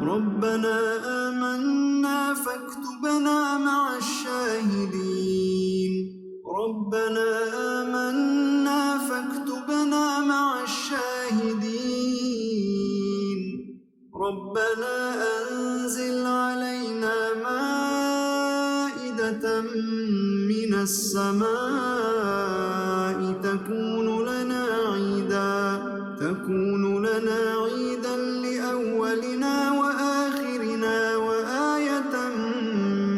ربنا آمنا فاكتبنا مع الشاهدين ربنا آمنا فاكتبنا مع الشاهدين ربنا أنزل علينا مائدة من السماء تكون لنا عيدا لأولنا وآخرنا وآية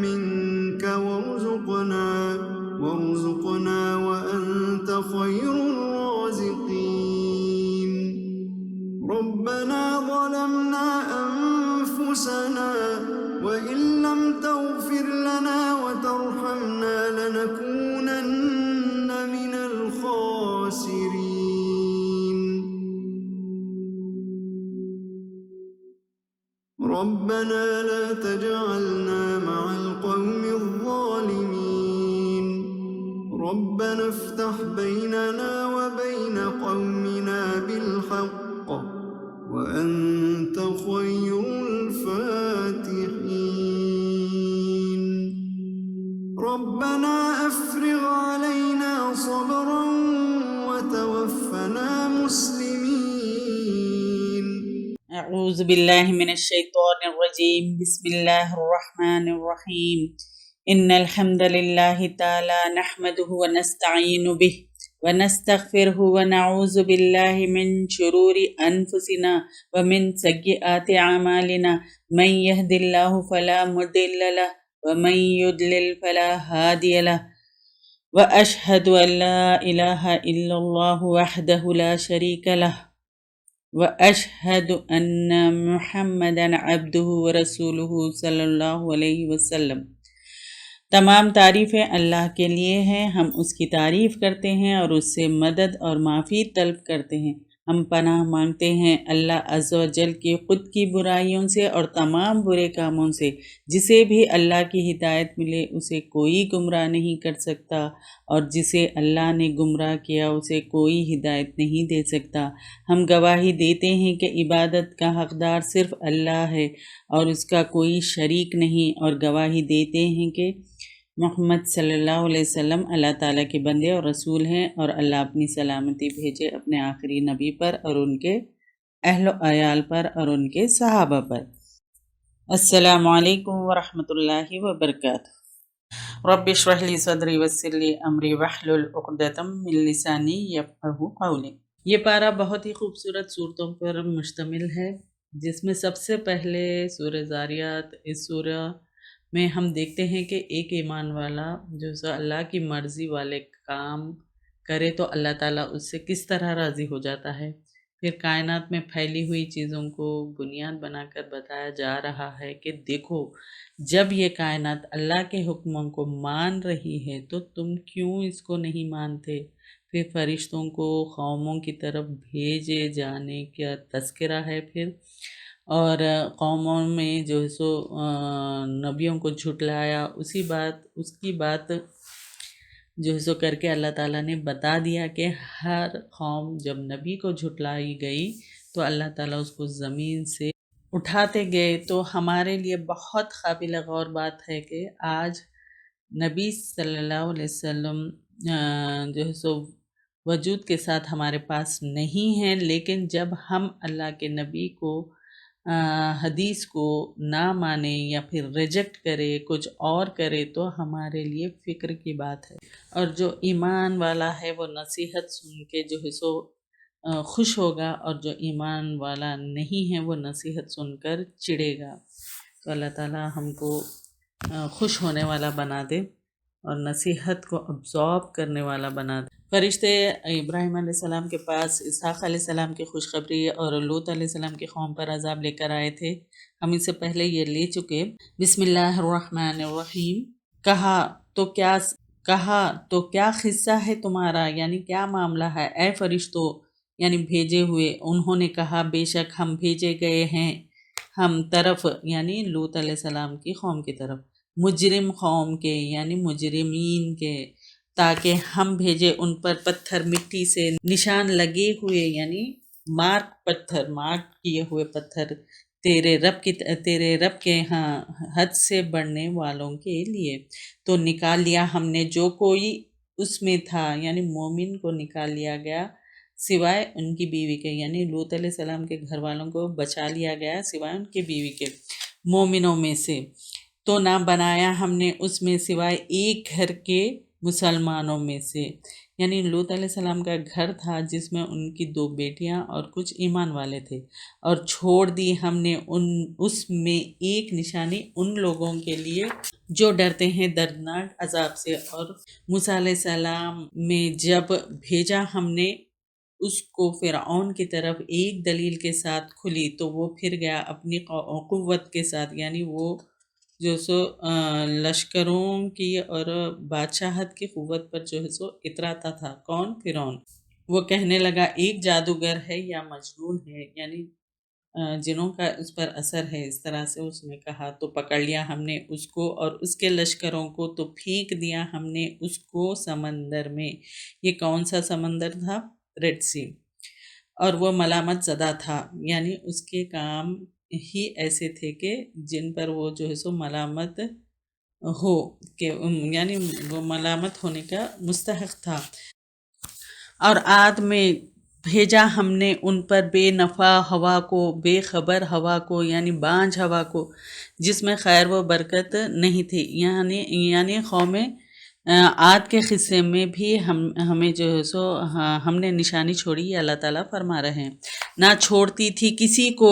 منك وارزقنا وأنت خير الرازقين ربنا ظلمنا أنفسنا وإن لم تغفر لنا وترحمنا لنكونن من الخاسرين. ربنا لا تجعلنا مع القوم الظالمين ربنا افتح بيننا وبين قومنا بالحق وأنت خير الفاتحين. ربنا أفرغ علينا صبرا وتوفنا مسلمين. اعوذ باللہ من الشیطان الرجیم بسم اللہ الرحمن الرحیم ان الحمد للہ تعالی نحمده ونستعین به ونستغفره ونعوذ باللہ من شرور انفسنا ومن سیئات اعمالنا من یهد اللہ فلا مضل له ومن يضلل فلا هادی له واشهد ان لا الہ الا اللہ وحده لا شریک له وَأَشْهَدُ أَنَّ مُحَمَّدًا عَبْدُهُ وَرَسُولُهُ صلی اللہ علیہ وسلم۔ تمام تعریفیں اللہ کے لیے ہیں، ہم اس کی تعریف کرتے ہیں اور اس سے مدد اور معافی طلب کرتے ہیں۔ ہم پناہ مانگتے ہیں اللہ عز و جل کی خود کی برائیوں سے اور تمام برے کاموں سے۔ جسے بھی اللہ کی ہدایت ملے اسے کوئی گمراہ نہیں کر سکتا، اور جسے اللہ نے گمراہ کیا اسے کوئی ہدایت نہیں دے سکتا۔ ہم گواہی دیتے ہیں کہ عبادت کا حقدار صرف اللہ ہے اور اس کا کوئی شریک نہیں، اور گواہی دیتے ہیں کہ محمد صلی اللہ علیہ وسلم اللہ تعالیٰ کے بندے اور رسول ہیں، اور اللہ اپنی سلامتی بھیجے اپنے آخری نبی پر اور ان کے اہل و عیال پر اور ان کے صحابہ پر۔ السلام علیکم ورحمۃ اللہ وبرکاتہ۔ رب اشرح لی صدری ویسر لی امری واحلل عقدۃ من لسانی یفقہوا قولی۔ یہ پارہ بہت ہی خوبصورت صورتوں پر مشتمل ہے، جس میں سب سے پہلے سورہ زاریات، اس سورہ میں ہم دیکھتے ہیں کہ ایک ایمان والا جو اللہ کی مرضی والے کام کرے تو اللہ تعالیٰ اس سے کس طرح راضی ہو جاتا ہے۔ پھر کائنات میں پھیلی ہوئی چیزوں کو بنیاد بنا کر بتایا جا رہا ہے کہ دیکھو جب یہ کائنات اللہ کے حکموں کو مان رہی ہے تو تم کیوں اس کو نہیں مانتے۔ پھر فرشتوں کو قوموں کی طرف بھیجے جانے کا تذکرہ ہے، پھر اور قوموں میں جو ہے سو نبیوں کو جھٹلایا، اس کی بات جو ہے سو کر کے اللہ تعالیٰ نے بتا دیا کہ ہر قوم جب نبی کو جھٹلائی گئی تو اللہ تعالیٰ اس کو زمین سے اٹھاتے گئے۔ تو ہمارے لیے بہت قابل غور بات ہے کہ آج نبی صلی اللہ علیہ وسلم جو ہے سو وجود کے ساتھ ہمارے پاس نہیں ہیں، لیکن جب ہم اللہ کے نبی کو حدیث کو نہ مانے یا پھر ریجیکٹ کرے، کچھ اور کرے، تو ہمارے لیے فکر کی بات ہے۔ اور جو ایمان والا ہے وہ نصیحت سن کے جو ہے سو خوش ہوگا، اور جو ایمان والا نہیں ہے وہ نصیحت سن کر چڑے گا۔ تو اللہ تعالیٰ ہم کو خوش ہونے والا بنا دے اور نصیحت کو ابزارب کرنے والا بنا دے۔ فرشتے ابراہیم علیہ السلام کے پاس اسحاق علیہ السلام کی خوشخبری اور لوط علیہ السلام کی قوم پر عذاب لے کر آئے تھے، ہم اس سے پہلے یہ لے چکے۔ بسم اللہ الرحمن الرحیم۔ کہا تو کیا قصہ ہے تمہارا، یعنی کیا معاملہ ہے اے فرشتوں، یعنی بھیجے ہوئے۔ انہوں نے کہا بے شک ہم بھیجے گئے ہیں ہم طرف، یعنی لوط علیہ السلام کی قوم کی طرف، مجرم قوم کے یعنی مجرمین کے، تاکہ ہم بھیجے ان پر پتھر مٹی سے نشان لگے ہوئے، یعنی مارک کیے ہوئے پتھر تیرے رب کے ہاں حد سے بڑھنے والوں کے لیے۔ تو نکال لیا ہم نے جو کوئی اس میں تھا، یعنی مومن کو نکال لیا گیا سوائے ان کی بیوی کے، یعنی لوط علیہ السلام کے گھر والوں کو بچا لیا گیا سوائے ان کی بیوی کے، مومنوں میں سے۔ تو نہ بنایا ہم نے اس میں سوائے ایک گھر کے مسلمانوں میں سے، یعنی لوط علیہ السلام کا گھر تھا جس میں ان کی 2 بیٹیاں اور کچھ ایمان والے تھے، اور چھوڑ دی ہم نے اس میں ایک نشانی ان لوگوں کے لیے جو ڈرتے ہیں دردناک عذاب سے۔ اور موسیٰ علیہ السلام میں جب بھیجا ہم نے اس کو فرعون کی طرف ایک دلیل کے ساتھ کھلی، تو وہ پھر گیا اپنی قوت کے ساتھ، یعنی وہ جو سو لشکروں کی اور بادشاہت کی قوت پر جو ہے سو اتراتا تھا۔ کون؟ فرعون۔ وہ کہنے لگا ایک جادوگر ہے یا مجنون ہے، یعنی جنوں کا اس پر اثر ہے، اس طرح سے اس نے کہا۔ تو پکڑ لیا ہم نے اس کو اور اس کے لشکروں کو، تو پھینک دیا ہم نے اس کو سمندر میں۔ یہ کون سا سمندر تھا؟ ریڈ سی۔ اور وہ ملامت زدہ تھا، یعنی اس کے کام ہی ایسے تھے کہ جن پر وہ جو ہے سو ملامت ہو، کہ یعنی وہ ملامت ہونے کا مستحق تھا۔ اور عاد میں بھیجا ہم نے ان پر بے نفع ہوا کو، بے خبر ہوا کو، یعنی بانجھ ہوا کو، جس میں خیر و برکت نہیں تھی، یعنی قوم عاد کے قصے میں بھی ہمیں جو ہے سو ہم نے نشانی چھوڑی، یہ اللہ تعالیٰ فرما رہے ہیں۔ نہ چھوڑتی تھی کسی کو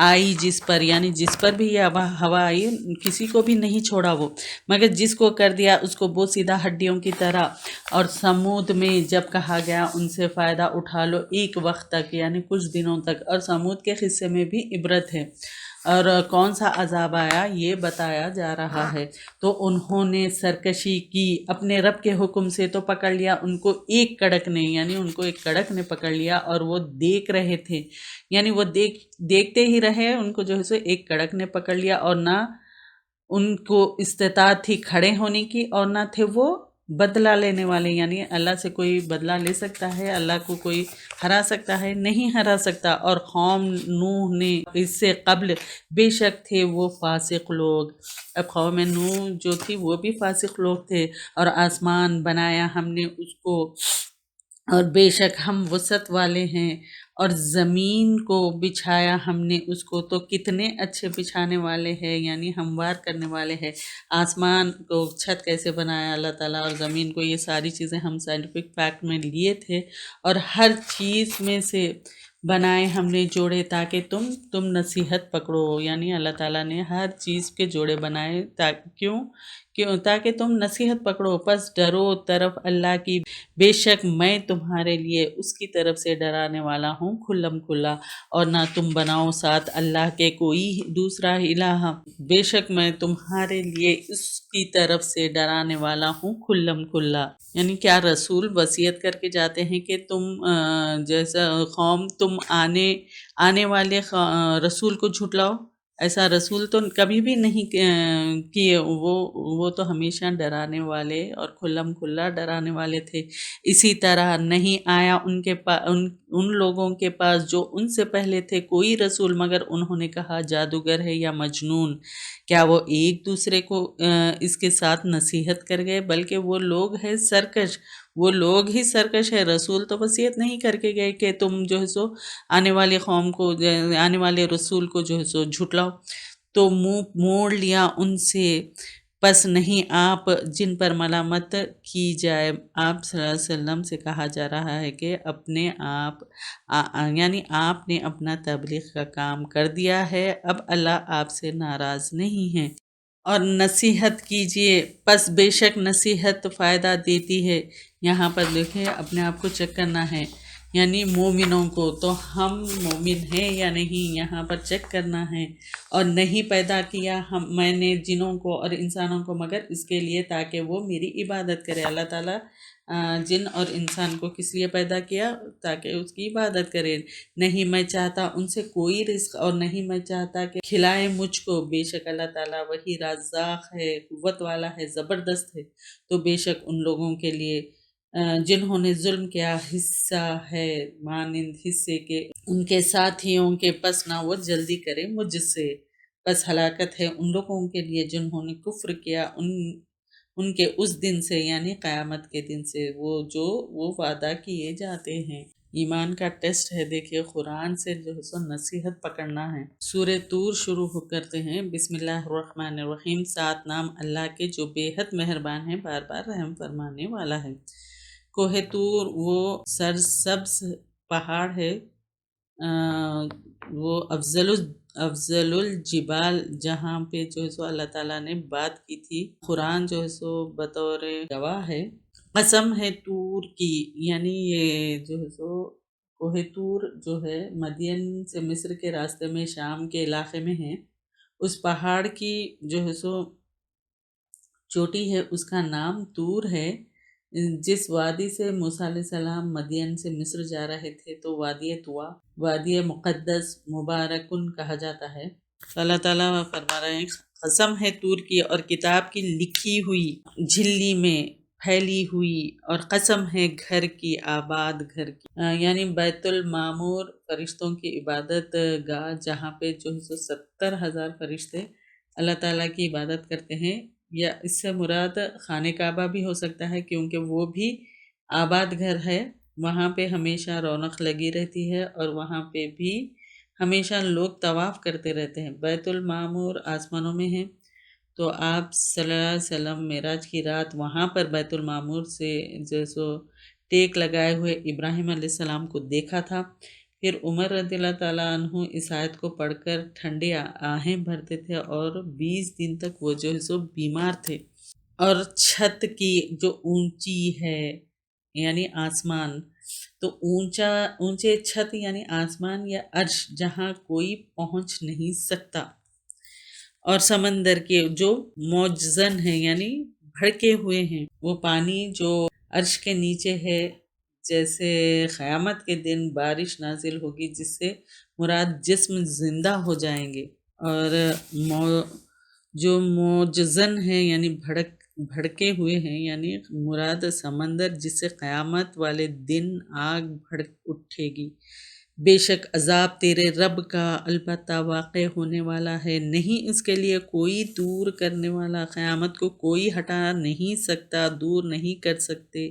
آئی جس پر، یعنی جس پر بھی یہ ہوا آئی کسی کو بھی نہیں چھوڑا وہ، مگر جس کو کر دیا اس کو بہت سیدھا ہڈیوں کی طرح۔ اور سمود میں جب کہا گیا ان سے فائدہ اٹھا لو ایک وقت تک، یعنی کچھ دنوں تک، اور سمود کے قصے میں بھی عبرت ہے۔ اور کون سا عذاب آیا یہ بتایا جا رہا ہے۔ تو انہوں نے سرکشی کی اپنے رب کے حکم سے، تو پکڑ لیا ان کو ایک کڑک نے، یعنی ان کو ایک کڑک نے پکڑ لیا، اور وہ دیکھ رہے تھے، یعنی وہ دیکھتے ہی رہے، ان کو جو ہے سو ایک کڑک نے پکڑ لیا، اور نہ ان کو استطاعت تھی کھڑے ہونے کی، اور نہ تھے وہ بدلہ لینے والے، یعنی اللہ سے کوئی بدلہ لے سکتا ہے، اللہ کو کوئی ہرا سکتا ہے؟ نہیں ہرا سکتا۔ اور قوم نوح نے اس سے قبل بے شک تھے وہ فاسق لوگ، اب قوم نوح جو تھی وہ بھی فاسق لوگ تھے۔ اور آسمان بنایا ہم نے اس کو، اور بے شک ہم وسعت والے ہیں، اور زمین کو بچھایا ہم نے اس کو، تو کتنے اچھے بچھانے والے ہیں، یعنی ہموار کرنے والے ہیں۔ آسمان کو چھت کیسے بنایا اللہ تعالیٰ، اور زمین کو، یہ ساری چیزیں ہم سائنٹیفک فیکٹ میں لیے تھے۔ اور ہر چیز میں سے بنائے ہم نے جوڑے تاکہ تم نصیحت پکڑو، یعنی اللہ تعالیٰ نے ہر چیز کے جوڑے بنائے کیوں تاکہ تم نصیحت پکڑو۔ پس ڈرو طرف اللہ کی، بے شک میں تمہارے لیے اس کی طرف سے ڈرانے والا ہوں کھلم کھلا، اور نہ تم بناؤ ساتھ اللہ کے کوئی دوسرا الہ، بے شک میں تمہارے لیے اس کی طرف سے ڈرانے والا ہوں کھلم کھلا۔ یعنی کیا رسول وصیت کر کے جاتے ہیں کہ تم جیسا قوم تم آنے والے رسول کو جھٹلاؤ؟ ایسا رسول تو کبھی بھی نہیں کیے، وہ تو ہمیشہ ڈرانے والے اور کھلم کھلا ڈرانے والے تھے۔ اسی طرح نہیں آیا ان لوگوں کے پاس جو ان سے پہلے تھے کوئی رسول، مگر انہوں نے کہا جادوگر ہے یا مجنون۔ کیا وہ ایک دوسرے کو اس کے ساتھ نصیحت کر گئے؟ بلکہ وہ لوگ ہیں سرکش، وہ لوگ ہی سرکش ہے۔ رسول تو وصیت نہیں کر کے گئے کہ تم جو ہے سو آنے والی قوم کو، آنے والے رسول کو جو ہے سو جھٹلاؤ، تو منہ موڑ لیا ان سے۔ پس نہیں آپ جن پر ملامت کی جائے، آپ صلی اللہ علیہ وسلم سے کہا جا رہا ہے کہ اپنے آپ یعنی آپ نے اپنا تبلیغ کا کام کر دیا ہے، اب اللہ آپ سے ناراض نہیں ہے۔ اور نصیحت کیجئے، پس بے شک نصیحت فائدہ دیتی ہے۔ یہاں پر دیکھیں اپنے آپ کو چیک کرنا ہے، یعنی مومنوں کو، تو ہم مومن ہیں یا نہیں یہاں پر چیک کرنا ہے۔ اور نہیں پیدا کیا میں نے جنوں کو اور انسانوں کو مگر اس کے لیے تاکہ وہ میری عبادت کرے۔ اللہ تعالیٰ جن اور انسان کو کس لیے پیدا کیا؟ تاکہ اس کی عبادت کرے۔ نہیں میں چاہتا ان سے کوئی رزق، اور نہیں میں چاہتا کہ کھلائے مجھ کو، بے شک اللہ تعالیٰ وہی رزاق ہے، قوت والا ہے، زبردست ہے۔ تو بے شک ان لوگوں کے لیے جنہوں نے ظلم کیا حصہ ہے مانند حصے کے ان کے ساتھیوں کے، پس نہ وہ جلدی کرے مجھ سے، پس ہلاکت ہے ان لوگوں کے لیے جنہوں نے کفر کیا ان کے اس دن سے، یعنی قیامت کے دن سے، وہ وعدہ کیے جاتے ہیں۔ ایمان کا ٹیسٹ ہے، دیکھیے قرآن سے جو ہے سو نصیحت پکڑنا ہے۔ سورہ طور شروع کرتے ہیں، بسم اللہ الرحمن الرحیم، 7 نام اللہ کے جو بے حد مہربان ہے، بار بار رحم فرمانے والا ہے۔ کوہ طور وہ سرسبز پہاڑ ہے، وہ افضل الجبال، جہاں پہ جو ہے سو اللہ تعالیٰ نے بات کی تھی۔ قرآن جو ہے سو بطور گواہ ہے۔ قسم ہے طور کی، یعنی یہ جو ہے سو کوہ طور جو ہے مدین سے مصر کے راستے میں شام کے علاقے میں ہے۔ اس پہاڑ کی جو ہے سو چوٹی ہے، اس کا نام طور ہے۔ جس وادی سے موسیٰ علیہ السلام مدین سے مصر جا رہے تھے تو وادی طوا، وادی مقدس مبارکن کہا جاتا ہے۔ اللہ تعالیٰ فرما رہے ہیں، قسم ہے طور کی اور کتاب کی لکھی ہوئی جھلی میں پھیلی ہوئی، اور قسم ہے گھر کی، آباد گھر کی، یعنی بیت المعمور، فرشتوں کی عبادت گاہ، جہاں پہ جو ہے 70,000 فرشتے اللہ تعالیٰ کی عبادت کرتے ہیں، یا اس سے مراد خانہ کعبہ بھی ہو سکتا ہے، کیونکہ وہ بھی آباد گھر ہے، وہاں پہ ہمیشہ رونق لگی رہتی ہے، اور وہاں پہ بھی ہمیشہ لوگ طواف کرتے رہتے ہیں۔ بیت المعمور آسمانوں میں ہے، تو آپ صلی اللہ علیہ وسلم معراج کی رات وہاں پر بیت المعمور سے جیسو ٹیک لگائے ہوئے ابراہیم علیہ السلام کو دیکھا تھا۔ پھر عمر رضی اللہ تعالیٰ عنہ اس آیت کو پڑھ کر ٹھنڈے آہیں بھرتے تھے، اور 20 دن تک وہ جو ہے سو بیمار تھے۔ اور چھت کی جو اونچی ہے، یعنی آسمان، تو اونچے چھت یعنی آسمان یا عرش، جہاں کوئی پہنچ نہیں سکتا، اور سمندر کے جو موجزن ہیں یعنی بھڑکے ہوئے ہیں، وہ پانی جو عرش کے نیچے ہے، جیسے قیامت کے دن بارش نازل ہوگی جس سے مراد جسم زندہ ہو جائیں گے، اور جو موجزن ہیں یعنی بھڑکے ہوئے ہیں، یعنی مراد سمندر جس سے قیامت والے دن آگ بھڑک اٹھے گی۔ بے شک عذاب تیرے رب کا البتہ واقع ہونے والا ہے، نہیں اس کے لیے کوئی دور کرنے والا، قیامت کو کوئی ہٹا نہیں سکتا، دور نہیں کر سکتے،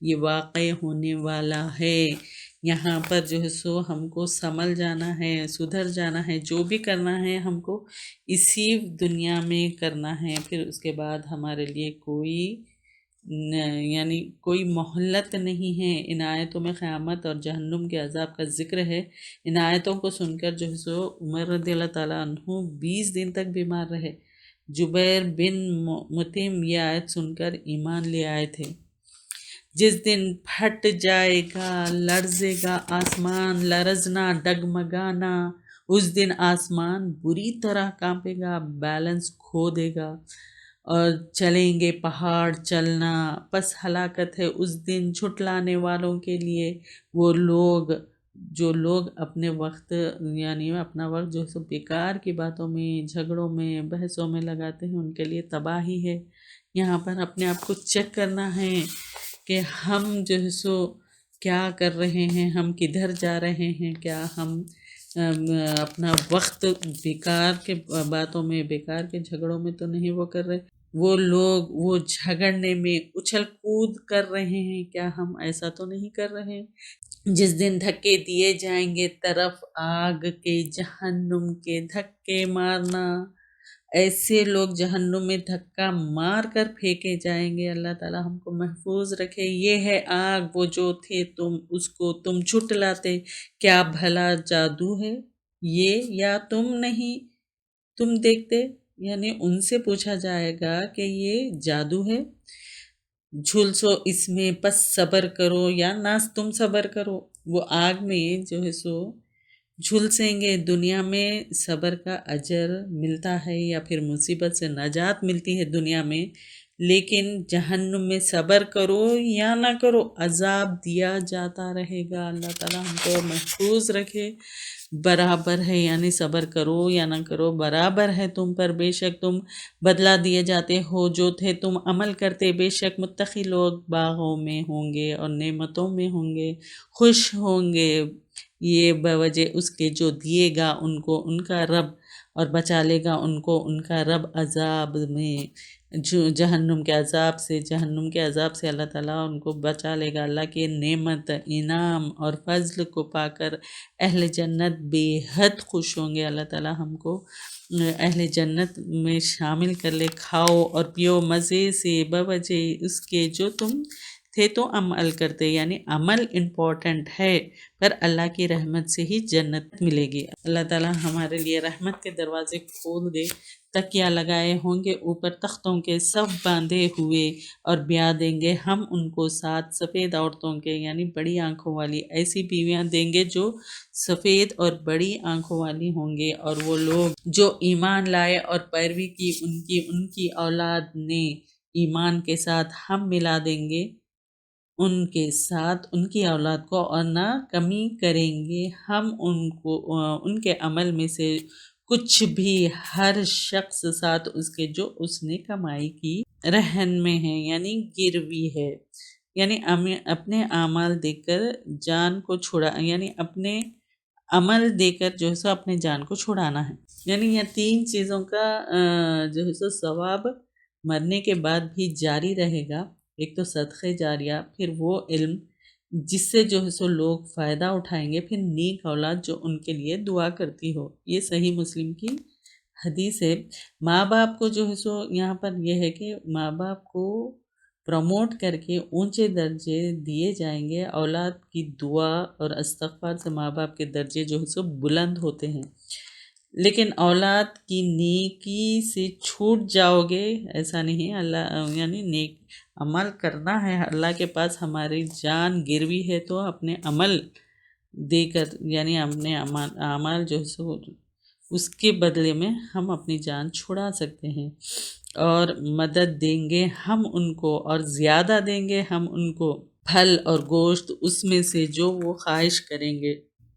یہ واقع ہونے والا ہے۔ یہاں پر جو ہے سو ہم کو سنبھل جانا ہے، سدھر جانا ہے، جو بھی کرنا ہے ہم کو اسی دنیا میں کرنا ہے، پھر اس کے بعد ہمارے لیے کوئی مہلت نہیں ہے۔ ان آیتوں میں قیامت اور جہنم کے عذاب کا ذکر ہے۔ ان آیتوں کو سن کر جو ہے سو عمر رضی اللہ تعالیٰ عنہ 20 دن تک بیمار رہے۔ جبیر بن مطعم یہ آیت سن کر ایمان لے آئے تھے۔ جس دن پھٹ جائے گا، لرزے گا آسمان، لرزنا، ڈگمگانا، اس دن آسمان بری طرح کانپے گا، بیلنس کھو دے گا، اور چلیں گے پہاڑ چلنا، پس ہلاکت ہے اس دن جھٹلانے والوں کے لیے، وہ لوگ جو اپنے وقت یعنی اپنا وقت جو ہے بیکار کی باتوں میں، جھگڑوں میں، بحثوں میں لگاتے ہیں، ان کے لیے تباہی ہے۔ یہاں پر اپنے آپ کو چیک کرنا ہے کہ ہم جو ہے سو کیا کر رہے ہیں، ہم کدھر جا رہے ہیں، کیا ہم اپنا وقت بیکار کے باتوں میں، بیکار کے جھگڑوں میں تو نہیں وہ کر رہے، وہ لوگ وہ جھگڑنے میں اچھل کود کر رہے ہیں، کیا ہم ایسا تو نہیں کر رہے؟ جس دن دھکے دیے جائیں گے طرف آگ کے، جہنم کے دھکے مارنا، ایسے لوگ جہنم میں دھکا مار کر پھینکے جائیں گے۔ اللہ تعالیٰ ہم کو محفوظ رکھے۔ یہ ہے آگ، وہ جو تھے اس کو تم جھٹلاتے، کیا بھلا جادو ہے یہ یا تم نہیں تم دیکھتے؟ یعنی ان سے پوچھا جائے گا کہ یہ جادو ہے، جھلسو اس میں، پس صبر کرو یا نہ تم صبر کرو۔ وہ آگ میں جو ہے سو جھلسیں گے، دنیا میں صبر کا اجر ملتا ہے یا پھر مصیبت سے نجات ملتی ہے دنیا میں، لیکن جہنم میں صبر کرو یا نہ کرو عذاب دیا جاتا رہے گا۔ اللہ تعالیٰ ہم کو محفوظ رکھے۔ برابر ہے، یعنی صبر کرو یا نہ کرو برابر ہے تم پر، بے شک تم بدلہ دیے جاتے ہو جو تھے تم عمل کرتے، بے شک متقی لوگ باغوں میں ہوں گے اور نعمتوں میں ہوں گے، خوش ہوں گے، یہ بوجہ اس کے جو دیے گا ان کو ان کا رب، اور بچا لے گا ان کو ان کا رب عذاب میں، جو جہنم کے عذاب سے، جہنم کے عذاب سے اللہ تعالیٰ ان کو بچا لے گا۔ اللہ کے نعمت، انعام اور فضل کو پا کر اہل جنت بے حد خوش ہوں گے۔ اللہ تعالیٰ ہم کو اہل جنت میں شامل کر لے۔ کھاؤ اور پیو مزے سے بوجہ اس کے جو تم تھے تو عمل کرتے، یعنی عمل امپورٹنٹ ہے، پر اللہ کی رحمت سے ہی جنت ملے گی۔ اللہ تعالیٰ ہمارے لیے رحمت کے دروازے کھول دے، تکیہ لگائے ہوں گے اوپر تختوں کے صف باندھے ہوئے، اور بیاہ دیں گے ہم ان کو 7 سفید عورتوں کے، یعنی بڑی آنکھوں والی ایسی بیویاں دیں گے جو سفید اور بڑی آنکھوں والی ہوں گے، اور وہ لوگ جو ایمان لائے اور پیروی کی ان کی اولاد نے ایمان کے ساتھ ہم ملا دیں گے ان کے ساتھ ان کی اولاد کو، اور نہ کمی کریں گے ہم ان کو ان کے عمل میں سے کچھ بھی، ہر شخص ساتھ اس کے جو اس نے کمائی کی رہن میں ہے، یعنی گروی ہے، یعنی اپنے اعمال دے کر جان کو چھڑا، یعنی اپنے عمل دے کر جو ہے سو اپنے جان کو چھڑانا ہے، یعنی یہ 3 چیزوں کا جو ہے سو ثواب مرنے کے بعد بھی جاری رہے گا۔ ایک تو صدقہ جاریہ، پھر وہ علم جس سے جو ہے سو لوگ فائدہ اٹھائیں گے، پھر نیک اولاد جو ان کے لیے دعا کرتی ہو۔ یہ صحیح مسلم کی حدیث ہے۔ ماں باپ کو جو ہے سو یہاں پر یہ ہے کہ ماں باپ کو پروموٹ کر کے اونچے درجے دیے جائیں گے، اولاد کی دعا اور استغفار سے ماں باپ کے درجے جو ہے سو بلند ہوتے ہیں، لیکن اولاد کی نیکی سے چھوٹ جاؤ گے ایسا نہیں۔ اللہ یعنی نیک عمل کرنا ہے، اللہ کے پاس ہماری جان گروی ہے تو اپنے عمل دے کر، یعنی اپنے اعمال جو ہے سو اس کے بدلے میں ہم اپنی جان چھڑا سکتے ہیں، اور مدد دیں گے ہم ان کو، اور زیادہ دیں گے ہم ان کو پھل اور گوشت اس میں سے جو وہ خواہش کریں گے۔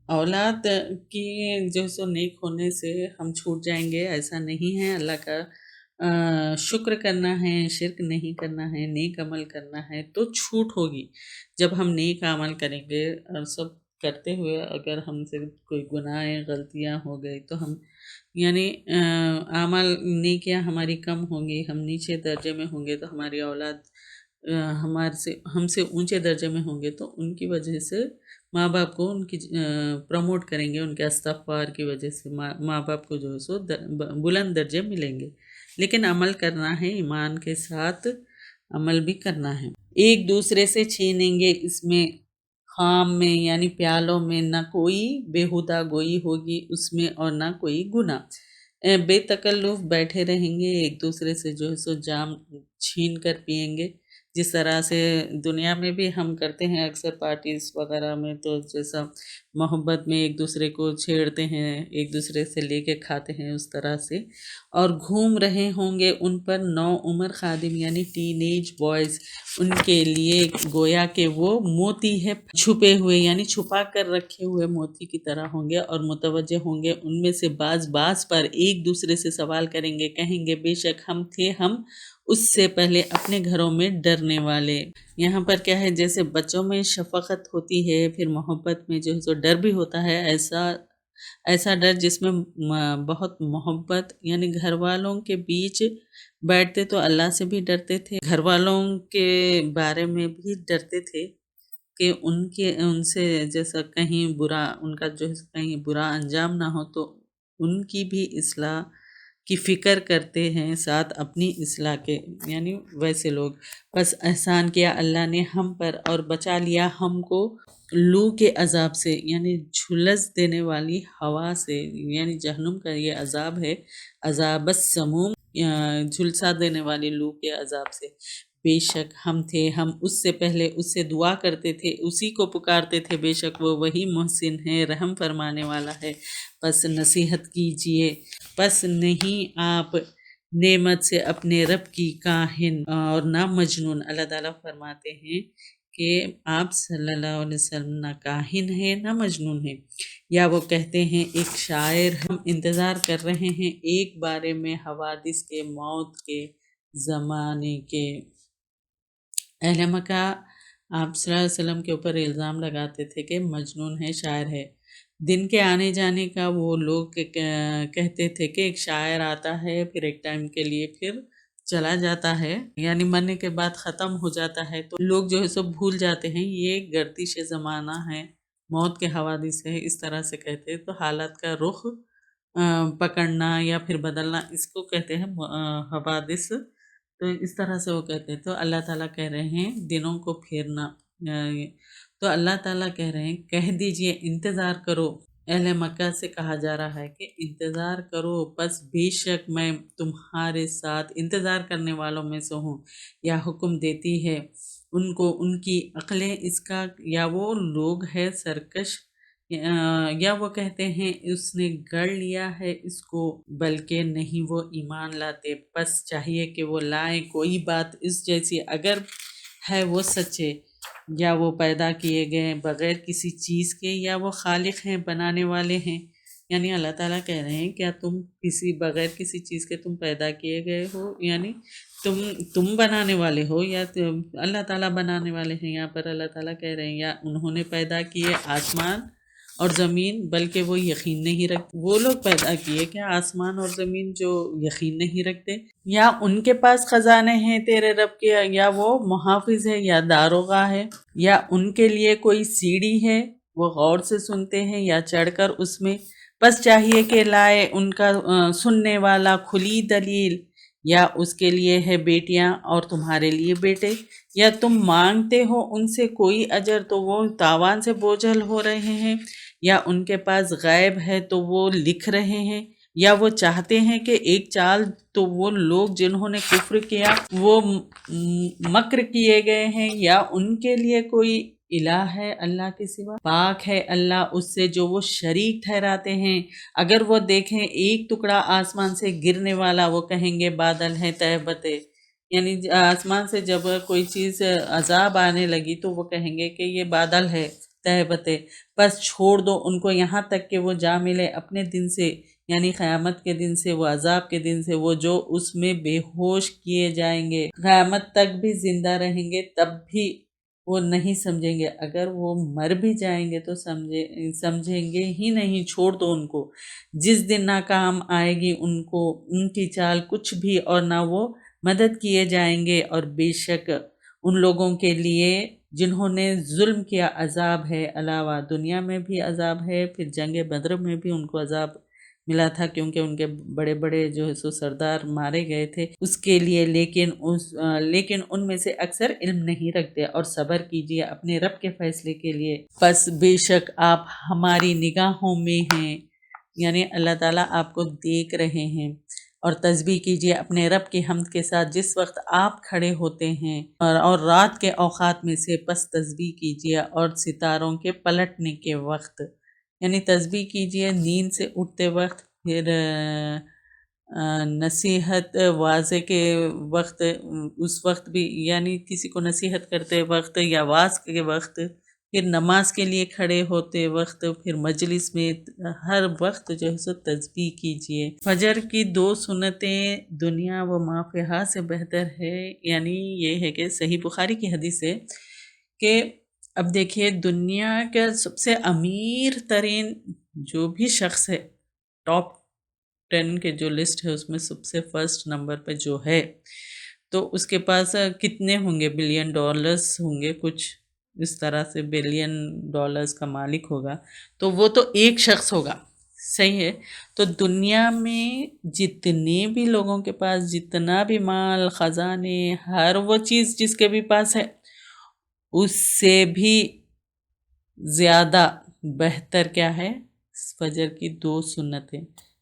اولاد کی جو سو نیک ہونے سے ہم چھوٹ جائیں گے ایسا نہیں ہے، اللہ کا شکر کرنا ہے، شرک نہیں کرنا ہے، نیک عمل کرنا ہے تو چھوٹ ہوگی۔ جب ہم نیک عمل کریں گے اور سب کرتے ہوئے اگر ہم سے کوئی گناہ غلطیاں ہو گئی تو ہم یعنی اعمال نیکیاں ہماری کم ہوں گی، ہم نیچے درجے میں ہوں گے، تو ہماری اولاد ہم سے اونچے درجے میں ہوں گے، تو ان کی وجہ سے ماں باپ کو ان کی پروموٹ کریں گے، ان کے استغفار کی وجہ سے ماں باپ کو جو ہے سو بلند درجے ملیں گے۔ لیکن عمل کرنا ہے، ایمان کے ساتھ عمل بھی کرنا ہے۔ ایک دوسرے سے چھینیں گے اس میں خام میں، یعنی پیالوں میں، نہ کوئی بےہودہ گوئی ہوگی اس میں، اور نہ کوئی گناہ۔ بے تکلف بیٹھے رہیں گے، ایک دوسرے سے جو ہے سو جام چھین کر پئیں گے، جس طرح سے دنیا میں بھی ہم کرتے ہیں اکثر پارٹیز وغیرہ میں، تو جیسا محبت میں ایک دوسرے کو چھیڑتے ہیں، ایک دوسرے سے لے کے کھاتے ہیں، اس طرح سے۔ اور گھوم رہے ہوں گے ان پر نو عمر خادم، یعنی ٹین ایج بوائز، ان کے لیے گویا کہ وہ موتی ہے چھپے ہوئے، یعنی چھپا کر رکھے ہوئے موتی کی طرح ہوں گے، اور متوجہ ہوں گے ان میں سے بعض پر ایک دوسرے سے سوال کریں گے، کہیں گے بے شک ہم تھے ہم اس سے پہلے اپنے گھروں میں ڈرنے والے۔ یہاں پر کیا ہے، جیسے بچوں میں شفقت ہوتی ہے، پھر محبت میں جو ہے سو ڈر بھی ہوتا ہے، ایسا ڈر جس میں بہت محبت، یعنی گھر والوں کے بیچ بیٹھتے تو اللہ سے بھی ڈرتے تھے، گھر والوں کے بارے میں بھی ڈرتے تھے کہ ان سے جیسا کہیں برا، ان کا جو ہے کہیں برا انجام نہ ہو، تو ان کی بھی اصلاح کی فکر کرتے ہیں ساتھ اپنی اصلاح کے، یعنی ویسے لوگ۔ بس احسان کیا اللہ نے ہم پر، اور بچا لیا ہم کو لو کے عذاب سے، یعنی جھلس دینے والی ہوا سے، یعنی جہنم کا یہ عذاب ہے، عذاب السموم، جھلسا دینے والی لو کے عذاب سے۔ بے شک ہم تھے ہم اس سے پہلے اس سے دعا کرتے تھے، اسی کو پکارتے تھے، بے شک وہ وہی محسن ہے، رحم فرمانے والا ہے، پس نصیحت کیجئے، پس نہیں آپ نعمت سے اپنے رب کی کاہن اور نہ مجنون۔ اللہ تعالیٰ فرماتے ہیں کہ آپ صلی اللہ علیہ وسلم نہ کاہن ہیں نہ مجنون ہیں، یا وہ کہتے ہیں ایک شاعر ہم انتظار کر رہے ہیں ایک بارے میں حوادث کے، موت کے، زمانے کے۔ اہل مکہ آپ صلی اللہ علیہ وسلم کے اوپر الزام لگاتے تھے کہ مجنون ہے، شاعر ہے۔ دن کے آنے جانے کا وہ لوگ کہتے تھے کہ ایک شاعر آتا ہے، پھر ایک ٹائم کے لیے پھر چلا جاتا ہے، یعنی مرنے کے بعد ختم ہو جاتا ہے، تو لوگ جو ہے سو بھول جاتے ہیں، یہ گردش زمانہ ہے، موت کے حوادث ہے، اس طرح سے کہتے ہیں۔ تو حالات کا رخ پکڑنا یا پھر بدلنا، اس کو کہتے ہیں حوادث۔ تو اس طرح سے وہ کہتے ہیں۔ تو اللہ تعالیٰ کہہ رہے ہیں دنوں کو پھیرنا، تو اللہ تعالیٰ کہہ رہے ہیں کہہ دیجئے انتظار کرو۔ اہل مکہ سے کہا جا رہا ہے کہ انتظار کرو، پس بے شک میں تمہارے ساتھ انتظار کرنے والوں میں سے ہوں۔ یا حکم دیتی ہے ان کو ان کی عقلیں اس کا، یا وہ لوگ ہے سرکش، یا وہ کہتے ہیں اس نے گڑ لیا ہے اس کو، بلکہ نہیں وہ ایمان لاتے۔ پس چاہیے کہ وہ لائیں کوئی بات اس جیسی اگر ہے وہ سچے، یا وہ پیدا کیے گئے بغیر کسی چیز کے، یا وہ خالق ہیں، بنانے والے ہیں۔ یعنی اللہ تعالیٰ کہہ رہے ہیں کیا تم بغیر کسی چیز کے تم پیدا کیے گئے ہو، یعنی تم بنانے والے ہو، یا اللہ تعالیٰ بنانے والے ہیں۔ یہاں پر اللہ تعالیٰ کہہ رہے ہیں یا انہوں نے پیدا کیے آسمان اور زمین، بلکہ وہ یقین نہیں رکھتے۔ وہ لوگ پیدا کیے کیا آسمان اور زمین جو یقین نہیں رکھتے؟ یا ان کے پاس خزانے ہیں تیرے رب کے، یا وہ محافظ ہے یا داروغہ ہے، یا ان کے لیے کوئی سیڑھی ہے وہ غور سے سنتے ہیں یا چڑھ کر اس میں۔ بس چاہیے کہ لائے ان کا سننے والا کھلی دلیل، یا اس کے لیے ہے بیٹیاں اور تمہارے لیے بیٹے، یا تم مانگتے ہو ان سے کوئی اجر تو وہ تاوان سے بوجھل ہو رہے ہیں، یا ان کے پاس غیب ہے تو وہ لکھ رہے ہیں، یا وہ چاہتے ہیں کہ ایک چال تو وہ لوگ جنہوں نے کفر کیا وہ مکر کیے گئے ہیں، یا ان کے لیے کوئی الہ ہے اللہ کے سوا، پاک ہے اللہ اس سے جو وہ شریک ٹھہراتے ہیں۔ اگر وہ دیکھیں ایک ٹکڑا آسمان سے گرنے والا، وہ کہیں گے بادل ہیں تہبتے، یعنی آسمان سے جب کوئی چیز عذاب آنے لگی تو وہ کہیں گے کہ یہ بادل ہے تہبتے، بس چھوڑ دو ان کو یہاں تک کہ وہ جا ملے اپنے دن سے، یعنی قیامت کے دن سے، وہ عذاب کے دن سے، وہ جو اس میں بے ہوش کیے جائیں گے، قیامت تک بھی زندہ رہیں گے تب بھی وہ نہیں سمجھیں گے۔ اگر وہ مر بھی جائیں گے تو سمجھیں گے ہی نہیں، چھوڑ دو ان کو۔ جس دن ناکام آئے گی ان کو ان کی چال کچھ بھی، اور نہ وہ مدد کیے جائیں گے۔ اور بے شک ان لوگوں کے لیے جنہوں نے ظلم کیا عذاب ہے، علاوہ دنیا میں بھی عذاب ہے، پھر جنگ بدر میں بھی ان کو عذاب ملا تھا کیونکہ ان کے بڑے بڑے جو ہے سو سردار مارے گئے تھے اس کے لیے، لیکن ان میں سے اکثر علم نہیں رکھتے۔ اور صبر کیجیے اپنے رب کے فیصلے کے لیے، پس بے شک آپ ہماری نگاہوں میں ہیں، یعنی اللہ تعالیٰ آپ کو دیکھ رہے ہیں۔ اور تسبیح کیجیے اپنے رب کی حمد کے ساتھ جس وقت آپ کھڑے ہوتے ہیں، اور رات کے اوقات میں سے پس تسبیح کیجیے، اور ستاروں کے پلٹنے کے وقت، یعنی تسبیح کیجیے نیند سے اٹھتے وقت، پھر نصیحت واضح کے وقت، اس وقت بھی، یعنی کسی کو نصیحت کرتے وقت یا واعظ کے وقت، پھر نماز کے لیے کھڑے ہوتے وقت، پھر مجلس میں، ہر وقت جو ہے سو تسبیح کیجیے۔ فجر کی 2 سنتیں دنیا و ما فیہا سے بہتر ہے، یعنی یہ ہے کہ صحیح بخاری کی حدیث ہے کہ اب دیکھیے دنیا کا سب سے امیر ترین جو بھی شخص ہے، ٹاپ 10 کے جو لسٹ ہے اس میں سب سے فرسٹ نمبر پہ جو ہے، تو اس کے پاس کتنے ہوں گے، بلین ڈالرز ہوں گے، کچھ اس طرح سے بلین ڈالرز کا مالک ہوگا، تو وہ تو ایک شخص ہوگا، صحیح ہے۔ تو دنیا میں جتنے بھی لوگوں کے پاس جتنا بھی مال، خزانے، ہر وہ چیز جس کے بھی پاس ہے، اس سے بھی زیادہ بہتر کیا ہے؟ فجر کی 2 سنتیں۔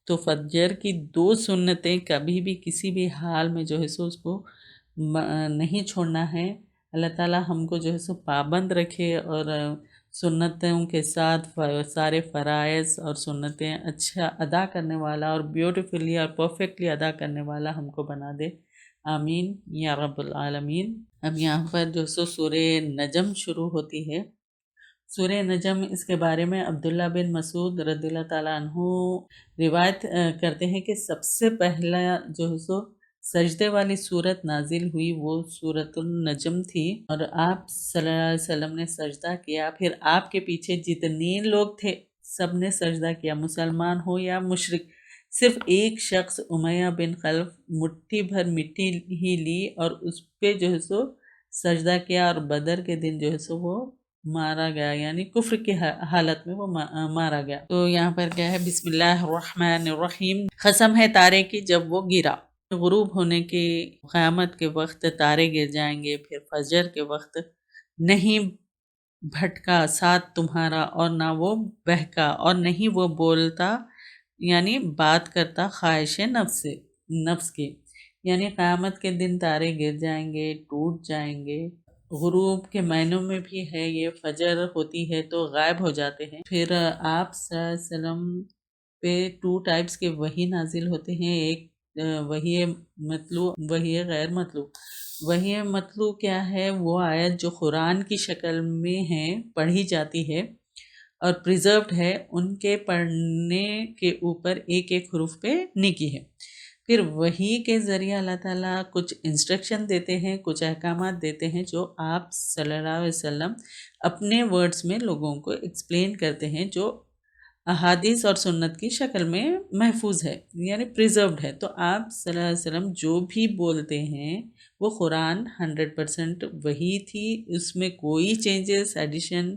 تو فجر کی 2 سنتیں کبھی بھی کسی بھی حال میں جو ہے سو اس کو نہیں چھوڑنا ہے۔ اللہ تعالیٰ ہم کو جو ہے سو پابند رکھے، اور سنتوں کے ساتھ سارے فرائض اور سنتیں اچھا ادا کرنے والا، اور بیوٹیفلی اور پرفیکٹلی ادا کرنے والا ہم کو بنا دے۔ آمین یا رب العالمین۔ اب یہاں پر جو سورہ نجم شروع ہوتی ہے، سورہ نجم، اس کے بارے میں عبداللہ بن مسعود رضی اللہ تعالیٰ عنہ روایت کرتے ہیں کہ سب سے پہلا جو ہے سو سجدے والی صورت نازل ہوئی وہ سورۃ النجم تھی، اور آپ صلی اللہ علیہ وسلم نے سجدہ کیا، پھر آپ کے پیچھے جتنے لوگ تھے سب نے سجدہ کیا، مسلمان ہو یا مشرک۔ صرف ایک شخص امیہ بن خلف مٹھی بھر مٹی ہی لی اور اس پہ جو ہے سو سجدہ کیا، اور بدر کے دن جو ہے سو وہ مارا گیا، یعنی کفر کی حالت میں وہ مارا گیا۔ تو یہاں پر کیا ہے، بسم اللہ الرحمن الرحیم، قسم ہے تارے کی جب وہ گرا، غروب ہونے کی قیامت کے وقت تارے گر جائیں گے، پھر فجر کے وقت نہیں بھٹکا ساتھ تمہارا اور نہ وہ بہکا اور نہیں وہ بولتا، یعنی بات کرتا خواہش نفس کی، یعنی قیامت کے دن تارے گر جائیں گے، ٹوٹ جائیں گے۔ غروب کے معنوں میں بھی ہے یہ، فجر ہوتی ہے تو غائب ہو جاتے ہیں۔ پھر آپ صلی اللہ علیہ وسلم پہ 2 ٹائپس کے وحی نازل ہوتے ہیں، ایک وحی مطلوع، وحی غیر مطلوع۔ وحی مطلوع کیا ہے، وہ آیت جو قرآن کی شکل میں ہے، پڑھی جاتی ہے اور پریزروڈ ہے، ان کے پڑھنے کے اوپر ایک ایک حروف پہ نیکی ہے۔ پھر وحی کے ذریعہ اللہ تعالیٰ کچھ انسٹرکشن دیتے ہیں، کچھ احکامات دیتے ہیں جو آپ صلی اللہ علیہ وسلم اپنے ورڈز میں لوگوں کو ایکسپلین کرتے ہیں، جو احادیث اور سنت کی شکل میں محفوظ ہے، یعنی پریزروڈ ہے۔ تو آپ صلی اللہ علیہ وسلم جو بھی بولتے ہیں وہ قرآن 100% وحی تھی، اس میں کوئی چینجز، ایڈیشن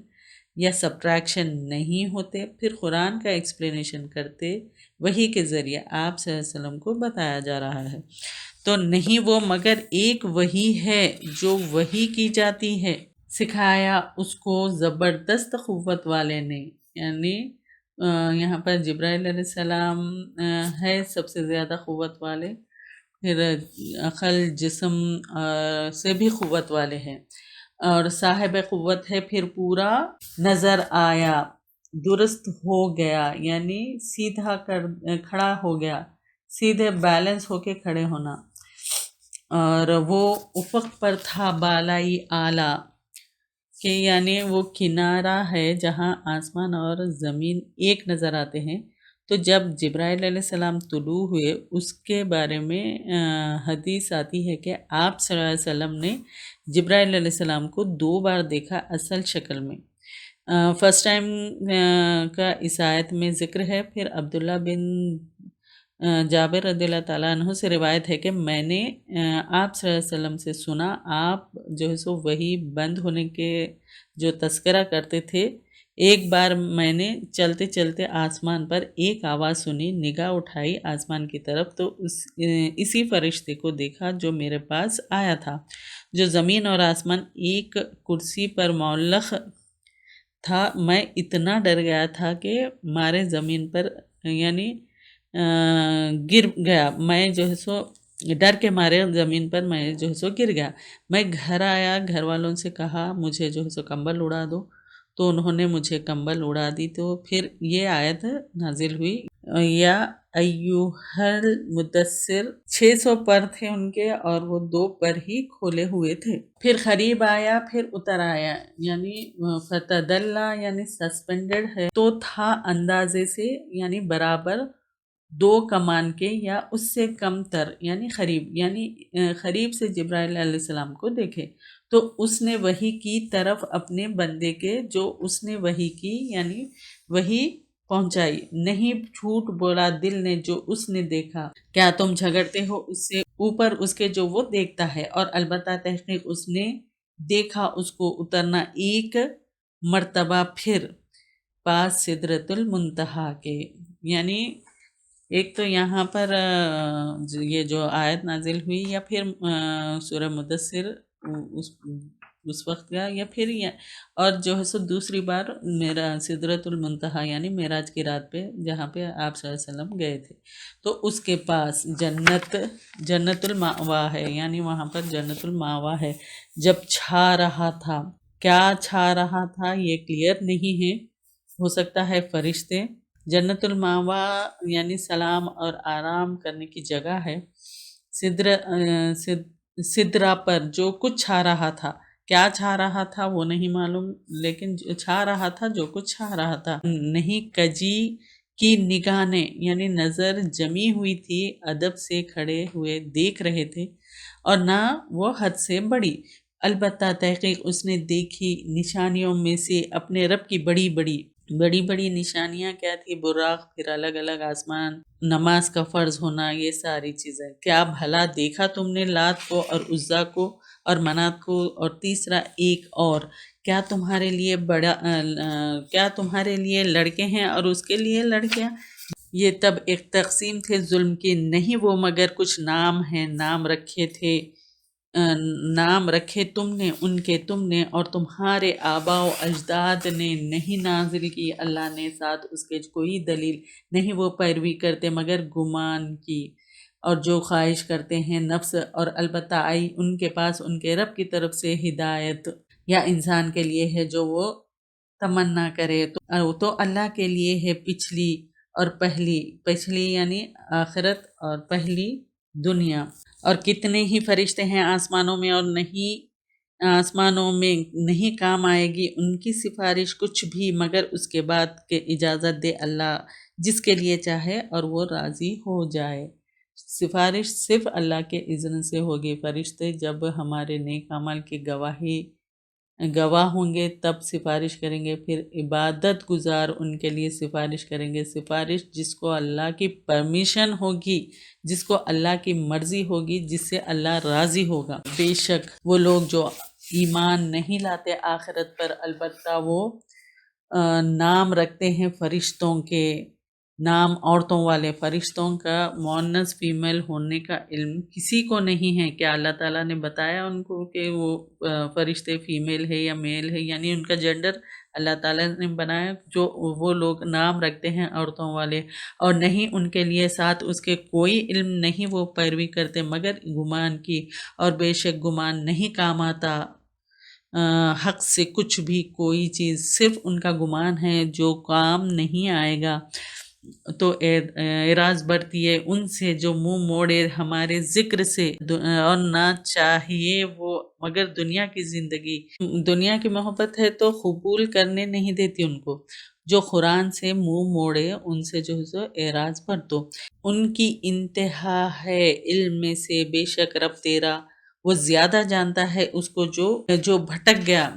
یا سبٹریکشن نہیں ہوتے۔ پھر قرآن کا ایکسپلینیشن کرتے وحی کے ذریعے آپ صلی اللہ علیہ وسلم کو بتایا جا رہا ہے۔ تو نہیں وہ مگر ایک وحی ہے جو وحی کی جاتی ہے، سکھایا اس کو زبردست قوت والے نے، یعنی یہاں پر جبرائیل علیہ السلام ہے سب سے زیادہ قوت والے، پھر عقل جسم سے بھی قوت والے ہیں، اور صاحب قوت ہے، پھر پورا نظر آیا، درست ہو گیا، یعنی سیدھا کھڑا ہو گیا، سیدھے بیلنس ہو کے کھڑے ہونا، اور وہ افق پر تھا بالائی اعلیٰ، کہ یعنی وہ کنارہ ہے جہاں آسمان اور زمین ایک نظر آتے ہیں۔ تو جب جبرائیل علیہ السلام طلوع ہوئے، اس کے بارے میں حدیث آتی ہے کہ آپ صلی اللہ علیہ وسلم نے جبرائیل علیہ السلام کو 2 بار دیکھا اصل شکل میں۔ فرسٹ ٹائم کا اس آیت میں ذکر ہے۔ پھر عبداللہ بن جابر رضی اللہ تعالیٰ عنہ سے روایت ہے کہ میں نے آپ صلی اللہ علیہ وسلم سے سنا، آپ جو ہے سو وہی بند ہونے کے جو تذکرہ کرتے تھے، ایک بار میں نے چلتے چلتے آسمان پر ایک آواز سنی، نگاہ اٹھائی آسمان کی طرف تو اسی فرشتے کو دیکھا جو میرے پاس آیا تھا، جو زمین اور آسمان ایک کرسی پر معلق تھا۔ میں اتنا ڈر گیا تھا کہ مارے زمین پر، یعنی گر گیا، میں جو ہے سو ڈر کے مارے زمین پر میں جو ہے سو گر گیا۔ میں گھر آیا، گھر والوں سے کہا مجھے جو ہے سو کمبل اڑا دو، تو انہوں نے مجھے کمبل اڑا دی۔ تو پھر یہ آیت نازل ہوئی، یا ایھا المدثر، 600 پر تھے ان کے اور وہ 2 پر ہی کھولے ہوئے تھے۔ پھر قریب آیا، پھر اتر آیا، یعنی فتدلی، یعنی سسپینڈڈ ہے، تو تھا اندازے سے، یعنی برابر 2 کمان کے یا اس سے کم تر، یعنی قریب، یعنی قریب سے جبرائیل علیہ السلام کو دیکھے تو اس نے وحی کی طرف اپنے بندے کے جو اس نے وحی کی، یعنی وحی پہنچائی، نہیں جھوٹ بولا دل نے جو اس نے دیکھا، کیا تم جھگڑتے ہو اس سے اوپر اس کے جو وہ دیکھتا ہے، اور البتہ تحقیق اس نے دیکھا اس کو اترنا ایک مرتبہ پھر پاس سدرۃ المنتہا کے۔ یعنی ایک تو یہاں پر یہ جو آیت نازل ہوئی، یا پھر سورہ مدثر اس وقت کا، یا پھر اور جو ہے سو دوسری بار میرا سدرۃ المنتہا، یعنی معراج کی رات پہ جہاں پہ آپ صلی اللہ علیہ وسلم گئے تھے، تو اس کے پاس جنت المأوا ہے، یعنی وہاں پر جنت المأوا ہے۔ جب چھا رہا تھا، کیا چھا رہا تھا یہ کلیئر نہیں ہے، ہو سکتا ہے فرشتے۔ جنت المأوا یعنی سلام اور آرام کرنے کی جگہ ہے، سدرا پر جو کچھ چھا رہا تھا، کیا چھا رہا تھا وہ نہیں معلوم، لیکن چھا رہا تھا جو کچھ چھا رہا تھا نہیں کجی کی نگاہ نے، یعنی نظر جمی ہوئی تھی، ادب سے کھڑے ہوئے دیکھ رہے تھے، اور نہ وہ حد سے بڑی، البتہ تحقیق اس نے دیکھی نشانیوں میں سے اپنے رب کی بڑی بڑی نشانیاں کیا تھی؟ براق، پھر الگ الگ آسمان، نماز کا فرض ہونا، یہ ساری چیزیں۔ کیا بھلا دیکھا تم نے لات کو اور عزا کو اور منات کو، اور تیسرا ایک اور، کیا تمہارے لیے لڑکے ہیں اور اس کے لیے لڑکیاں؟ یہ تب ایک تقسیم تھے ظلم کی، نہیں وہ مگر کچھ نام ہیں، نام رکھے تم نے ان کے، تم نے اور تمہارے آباء و اجداد نے، نہیں نازل کی اللہ نے ساتھ اس کے کوئی دلیل، نہیں وہ پیروی کرتے مگر گمان کی، اور جو خواہش کرتے ہیں نفس، اور البتہ آئی ان کے پاس ان کے رب کی طرف سے ہدایت، یا انسان کے لیے ہے جو وہ تمنا کرے، تو اللہ کے لیے ہے پچھلی اور پچھلی یعنی آخرت، اور پہلی دنیا، اور کتنے ہی فرشتے ہیں آسمانوں میں، اور نہیں کام آئے گی ان کی سفارش کچھ بھی مگر اس کے بعد کہ اجازت دے اللہ جس کے لیے چاہے اور وہ راضی ہو جائے۔ سفارش صرف اللہ کے اذن سے ہوگی، فرشتے جب ہمارے نیک عمل کی گواہ ہوں گے تب سفارش کریں گے، پھر عبادت گزار ان کے لیے سفارش کریں گے، سفارش جس کو اللہ کی پرمیشن ہوگی، جس کو اللہ کی مرضی ہوگی، جس سے اللہ راضی ہوگا۔ بے شک وہ لوگ جو ایمان نہیں لاتے آخرت پر، البتہ وہ نام رکھتے ہیں فرشتوں کے، نام عورتوں والے، فرشتوں کا مؤنث فیمیل ہونے کا علم کسی کو نہیں ہے، کیا اللہ تعالیٰ نے بتایا ان کو کہ وہ فرشتے فیمیل ہے یا میل ہے، یعنی ان کا جنڈر اللہ تعالیٰ نے بنایا، جو وہ لوگ نام رکھتے ہیں عورتوں والے، اور نہیں ان کے لیے ساتھ اس کے کوئی علم، نہیں وہ پیروی کرتے مگر گمان کی، اور بے شک گمان نہیں کام آتا حق سے کچھ بھی، کوئی چیز، صرف ان کا گمان ہے جو کام نہیں آئے گا، تو اعراض برتی ہے ان سے جو منہ موڑے ہمارے ذکر سے، اور نہ چاہیے وہ مگر دنیا کی زندگی، دنیا کی محبت ہے تو قبول کرنے نہیں دیتی ان کو، جو قرآن سے منہ موڑے ان سے جو ہے سو اعراض برتو، ان کی انتہا ہے علم میں سے، بے شک رب تیرا وہ زیادہ جانتا ہے اس کو جو بھٹک گیا،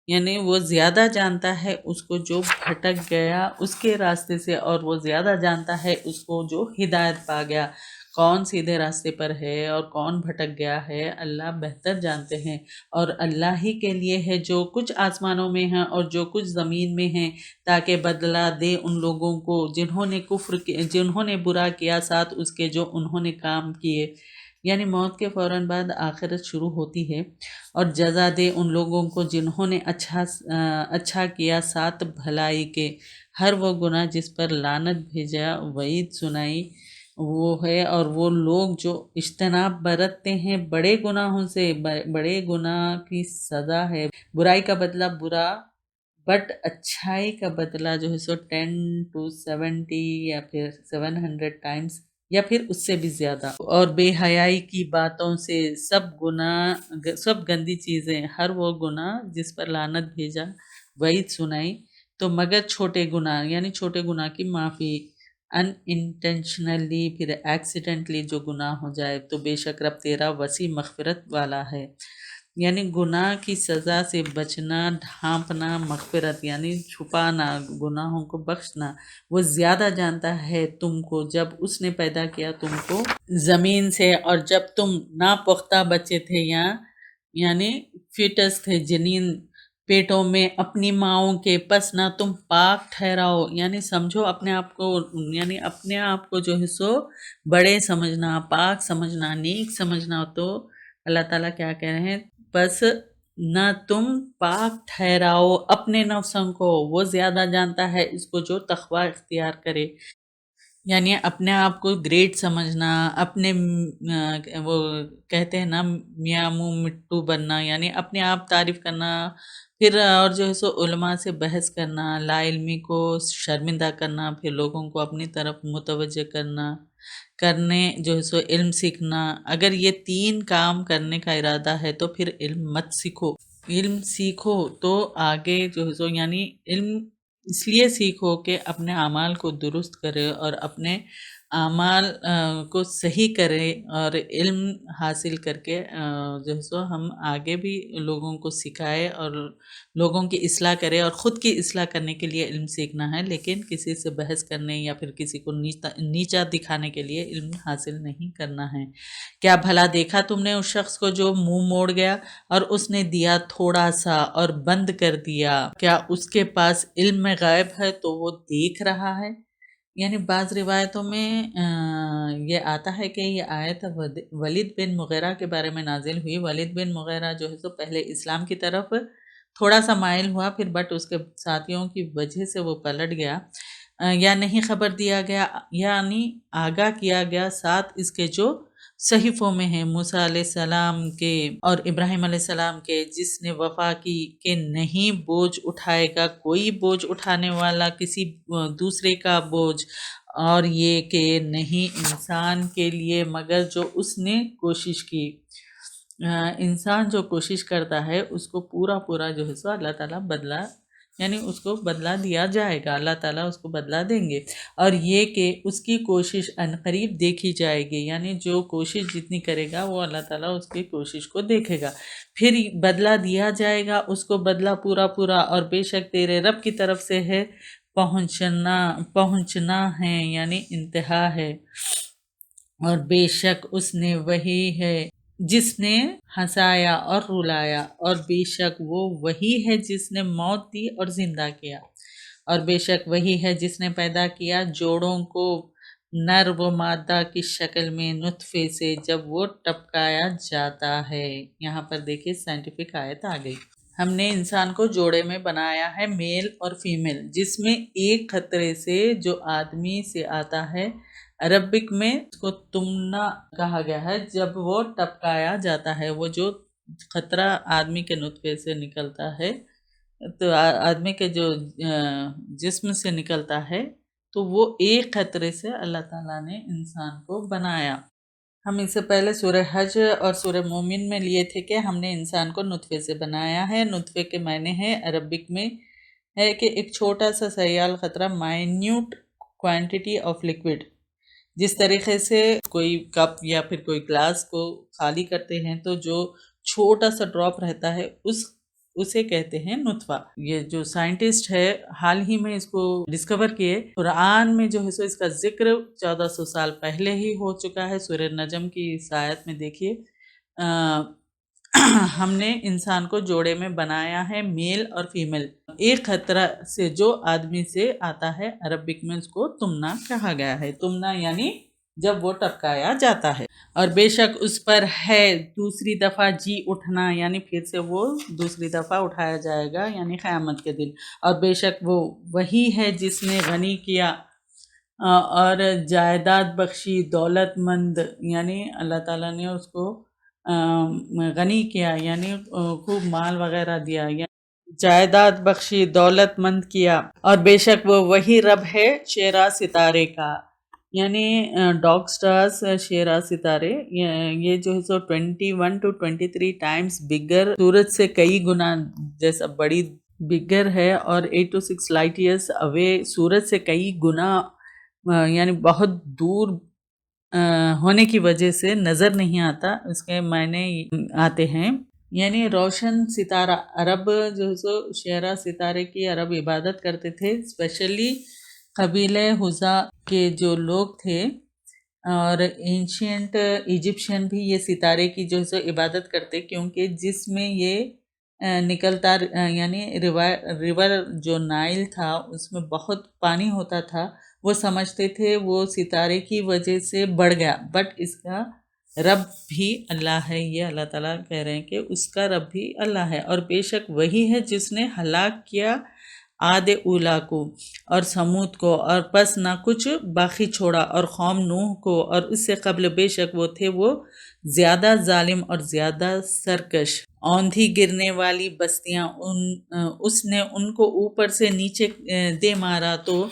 یعنی وہ زیادہ جانتا ہے اس کو جو بھٹک گیا اس کے راستے سے، اور وہ زیادہ جانتا ہے اس کو جو ہدایت پا گیا، کون سیدھے راستے پر ہے اور کون بھٹک گیا ہے اللہ بہتر جانتے ہیں، اور اللہ ہی کے لیے ہے جو کچھ آسمانوں میں ہیں اور جو کچھ زمین میں ہیں، تاکہ بدلہ دے ان لوگوں کو جنہوں نے برا کیا ساتھ اس کے جو انہوں نے کام کیے، یعنی موت کے فوراً بعد آخرت شروع ہوتی ہے، اور جزا دے ان لوگوں کو جنہوں نے اچھا کیا ساتھ بھلائی کے، ہر وہ گناہ جس پر لعنت بھیجا وعید سنائی وہ ہے، اور وہ لوگ جو اجتناب برتتے ہیں بڑے گناہوں سے، بڑے گناہ کی سزا ہے، برائی کا بدلہ برا، بٹ اچھائی کا بدلہ جو ہے سو 10 to 70 یا پھر 700 ٹائمز یا پھر اس سے بھی زیادہ، اور بے حیائی کی باتوں سے، سب گندی چیزیں، ہر وہ گناہ جس پر لعنت بھیجا وعید سنائی، تو مگر چھوٹے گناہ، یعنی چھوٹے گناہ کی معافی، ان انٹینشنلی پھر ایکسیڈنٹلی جو گناہ ہو جائے، تو بے شک رب تیرا وسیع مغفرت والا ہے، یعنی گناہ کی سزا سے بچنا، ڈھانپنا، مغفرت یعنی چھپانا، گناہوں کو بخشنا، وہ زیادہ جانتا ہے تم کو جب اس نے پیدا کیا تم کو زمین سے، اور جب تم ناپختہ بچے تھے، یعنی فیٹس تھے، جنین پیٹوں میں اپنی ماؤں کے، پس نہ تم پاک ٹھہراؤ، یعنی سمجھو اپنے آپ کو، یعنی اپنے آپ کو جو ہے سو بڑے سمجھنا، پاک سمجھنا، نیک سمجھنا، تو اللہ تعالیٰ کیا کہہ رہے ہیں، بس نہ تم پاک ٹھہراؤ اپنے نفسوں کو، وہ زیادہ جانتا ہے اس کو جو تقوی اختیار کرے، یعنی اپنے آپ کو گریٹ سمجھنا، اپنے وہ کہتے ہیں نا میاں منہ مٹو بننا، یعنی اپنے آپ تعریف کرنا، پھر اور جو ہے سو علماء سے بحث کرنا، لا علمی کو شرمندہ کرنا، پھر لوگوں کو اپنی طرف متوجہ کرنا، کرنے جو ہے سو علم سیکھنا، اگر یہ 3 کام کرنے کا ارادہ ہے تو پھر علم مت سیکھو۔ علم سیکھو تو آگے جو ہے سو یعنی علم اس لیے سیکھو کہ اپنے اعمال کو درست کرے اور اپنے اعمال کو صحیح کرے، اور علم حاصل کر کے جو ہے سو ہم آگے بھی لوگوں کو سکھائے اور لوگوں کی اصلاح کرے، اور خود کی اصلاح کرنے کے لیے علم سیکھنا ہے، لیکن کسی سے بحث کرنے یا پھر کسی کو نیچا دکھانے کے لیے علم حاصل نہیں کرنا ہے۔ کیا بھلا دیکھا تم نے اس شخص کو جو منہ موڑ گیا اور اس نے دیا تھوڑا سا اور بند کر دیا، کیا اس کے پاس علم میں غائب ہے تو وہ دیکھ رہا ہے؟ یعنی بعض روایتوں میں یہ آتا ہے کہ یہ آیت ولید بن مغیرہ کے بارے میں نازل ہوئی۔ ولید بن مغیرہ جو ہے تو پہلے اسلام کی طرف تھوڑا سا مائل ہوا، پھر بٹ اس کے ساتھیوں کی وجہ سے وہ پلٹ گیا، یا نہیں خبر دیا گیا، یعنی آگاہ کیا گیا، ساتھ اس کے جو صحیفوں میں ہیں موسیٰ علیہ السلام کے اور ابراہیم علیہ السلام کے، جس نے وفا کی کہ نہیں بوجھ اٹھائے گا کوئی بوجھ اٹھانے والا کسی دوسرے کا بوجھ، اور یہ کہ نہیں انسان کے لیے مگر جو اس نے کوشش کی۔ انسان جو کوشش کرتا ہے اس کو پورا جو ہے سو اللہ تعالیٰ بدلہ یعنی اس کو بدلہ دیا جائے گا، اللہ تعالیٰ اس کو بدلہ دیں گے، اور یہ کہ اس کی کوشش عنقریب دیکھی جائے گی، یعنی جو کوشش جتنی کرے گا وہ اللہ تعالیٰ اس کی کوشش کو دیکھے گا، پھر بدلہ دیا جائے گا اس کو بدلہ پورا، اور بے شک تیرے رب کی طرف سے ہے پہنچنا ہے، یعنی انتہا ہے، اور بے شک اس نے وہی ہے جس نے ہنسایا اور رلایا، اور بے شک وہ وہی ہے جس نے موت دی اور زندہ کیا، اور بے شک وہی ہے جس نے پیدا کیا جوڑوں کو نر و مادہ کی شکل میں نطفے سے جب وہ ٹپکایا جاتا ہے۔ یہاں پر دیکھیں سائنٹیفک آیت آ گئی۔ ہم نے انسان کو جوڑے میں بنایا ہے میل اور فیمیل، جس میں ایک خطرے سے جو آدمی سے آتا ہے، عربک میں اس کو تمنا کہا گیا ہے، جب وہ ٹپکایا جاتا ہے، وہ جو خطرہ آدمی کے نطفے سے نکلتا ہے تو آدمی کے جو جسم سے نکلتا ہے تو وہ ایک خطرے سے اللہ تعالیٰ نے انسان کو بنایا۔ ہم اس سے پہلے سورہ حج اور سورہ مومن میں لیے تھے کہ ہم نے انسان کو نطفے سے بنایا ہے۔ نطفے کے معنی ہے عربک میں ہے کہ ایک چھوٹا سا سیال خطرہ، مائنیوٹ کوانٹٹی آف لیکوڈ، جس طریقے سے کوئی کپ یا پھر کوئی گلاس کو خالی کرتے ہیں تو جو چھوٹا سا ڈراپ رہتا ہے اسے کہتے ہیں نطفہ۔ یہ جو سائنٹسٹ ہے حال ہی میں اس کو ڈسکور کیے، قرآن میں جو ہے سو اس کا ذکر 1400 سال پہلے ہی ہو چکا ہے۔ سورہ نجم کی اس آیت میں دیکھیے ہم نے انسان کو جوڑے میں بنایا ہے میل اور فیمیل، ایک خطرہ سے جو آدمی سے آتا ہے، عربک میں اس کو تمنا کہا گیا ہے۔ تمنا یعنی جب وہ ٹپکایا جاتا ہے، اور بے شک اس پر ہے دوسری دفعہ جی اٹھنا، یعنی پھر سے وہ دوسری دفعہ اٹھایا جائے گا، یعنی قیامت کے دن، اور بے شک وہ وہی ہے جس نے غنی کیا اور جائیداد بخشی، دولت مند، یعنی اللہ تعالیٰ نے اس کو غنی کیا، یعنی خوب مال وغیرہ دیا، یعنی جائیداد بخشی، دولت مند کیا، اور بے شک وہ وہی رب ہے شیرا ستارے کا، یعنی ڈاگ سٹارز شیرا ستارے، یہ جو ہے سو 21 to 23 ٹائمز بگر، سورج سے کئی گنا جیسا بڑی بگر ہے، اور 8 to 6 لائٹ ایئرس اوے، سورج سے کئی گنا یعنی بہت دور ہونے کی وجہ سے نظر نہیں آتا، اس کے معنی آتے ہیں یعنی روشن ستارہ۔ عرب جو ہے سو شیرا ستارے کی عرب عبادت کرتے تھے، اسپیشلی قبیلہ حذا کے جو لوگ تھے، اور اینشینٹ ایجپشین بھی یہ ستارے کی جو ہے سو عبادت کرتے، کیونکہ جس میں یہ نکلتا یعنی ریور جو نائل تھا اس میں بہت پانی ہوتا تھا، وہ سمجھتے تھے وہ ستارے کی وجہ سے بڑھ گیا، بٹ اس کا رب بھی اللہ ہے، یہ اللہ تعالیٰ کہہ رہے ہیں کہ اس کا رب بھی اللہ ہے، اور بے شک وہی ہے جس نے ہلاک کیا عاد اولا کو اور سمود کو، اور پس نہ کچھ باقی چھوڑا، اور قوم نوح کو، اور اس سے قبل بے شک وہ تھے وہ زیادہ ظالم اور زیادہ سرکش۔ اوندھی گرنے والی بستیاں، اس نے ان کو اوپر سے نیچے دے مارا تو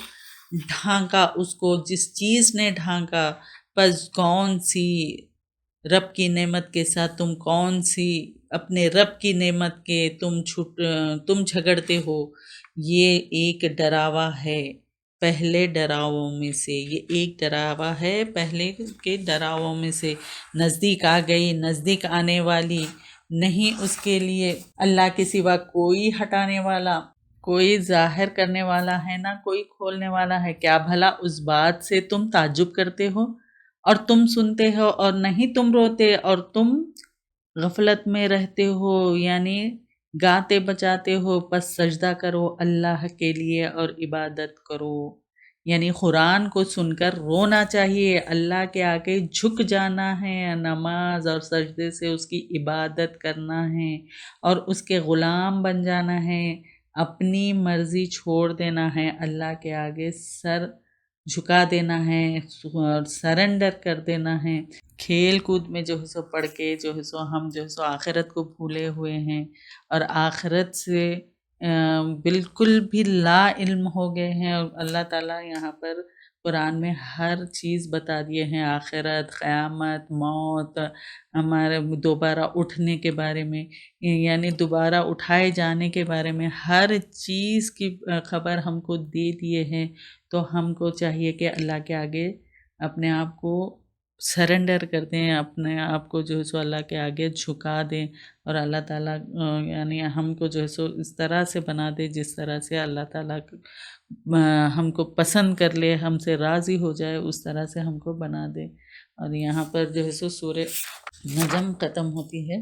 ڈھانکا اس کو، جس چیز نے ڈھانکا پس کون سی رب کی نعمت کے ساتھ تم کون سی اپنے رب کی نعمت کے تم جھگڑتے ہو، یہ ایک ڈراوا ہے پہلے ڈراووں میں سے، یہ ایک ڈراوا ہے پہلے کے ڈراووں میں سے۔ نزدیک آ گئی، نزدیک آنے والی، نہیں اس کے لیے اللہ کے سوا کوئی ہٹانے والا، کوئی ظاہر کرنے والا ہے، نہ کوئی کھولنے والا ہے۔ کیا بھلا اس بات سے تم تعجب کرتے ہو اور تم سنتے ہو اور نہیں تم روتے اور تم غفلت میں رہتے ہو، یعنی گاتے بجاتے ہو؟ پس سجدہ کرو اللہ کے لیے اور عبادت کرو، یعنی قرآن کو سن کر رونا چاہیے، اللہ کے آگے جھک جانا ہے، نماز اور سجدے سے اس کی عبادت کرنا ہے اور اس کے غلام بن جانا ہے، اپنی مرضی چھوڑ دینا ہے، اللہ کے آگے سر جھکا دینا ہے اور سرنڈر کر دینا ہے۔ کھیل کود میں جو ہے سو پڑھ کے جو ہے سو ہم جو ہے سو آخرت کو بھولے ہوئے ہیں اور آخرت سے بالکل بھی لا علم ہو گئے ہیں، اور اللہ تعالیٰ یہاں پر قرآن میں ہر چیز بتا دیے ہیں، آخرت، قیامت، موت، ہمارے دوبارہ اٹھنے کے بارے میں، یعنی دوبارہ اٹھائے جانے کے بارے میں ہر چیز کی خبر ہم کو دے دیے ہیں۔ تو ہم کو چاہیے کہ اللہ کے آگے اپنے آپ کو سرنڈر کر دیں، اپنے آپ کو جو ہے سو اللہ کے آگے جھکا دیں، اور اللہ تعالیٰ یعنی ہم کو جو ہے سو اس طرح سے بنا دے جس طرح سے اللہ تعالیٰ ہم کو پسند کر لے، ہم سے راضی ہو جائے، اس طرح سے ہم کو بنا دے۔ اور یہاں پر جو ہے سو سورہ نجم ختم ہوتی ہے۔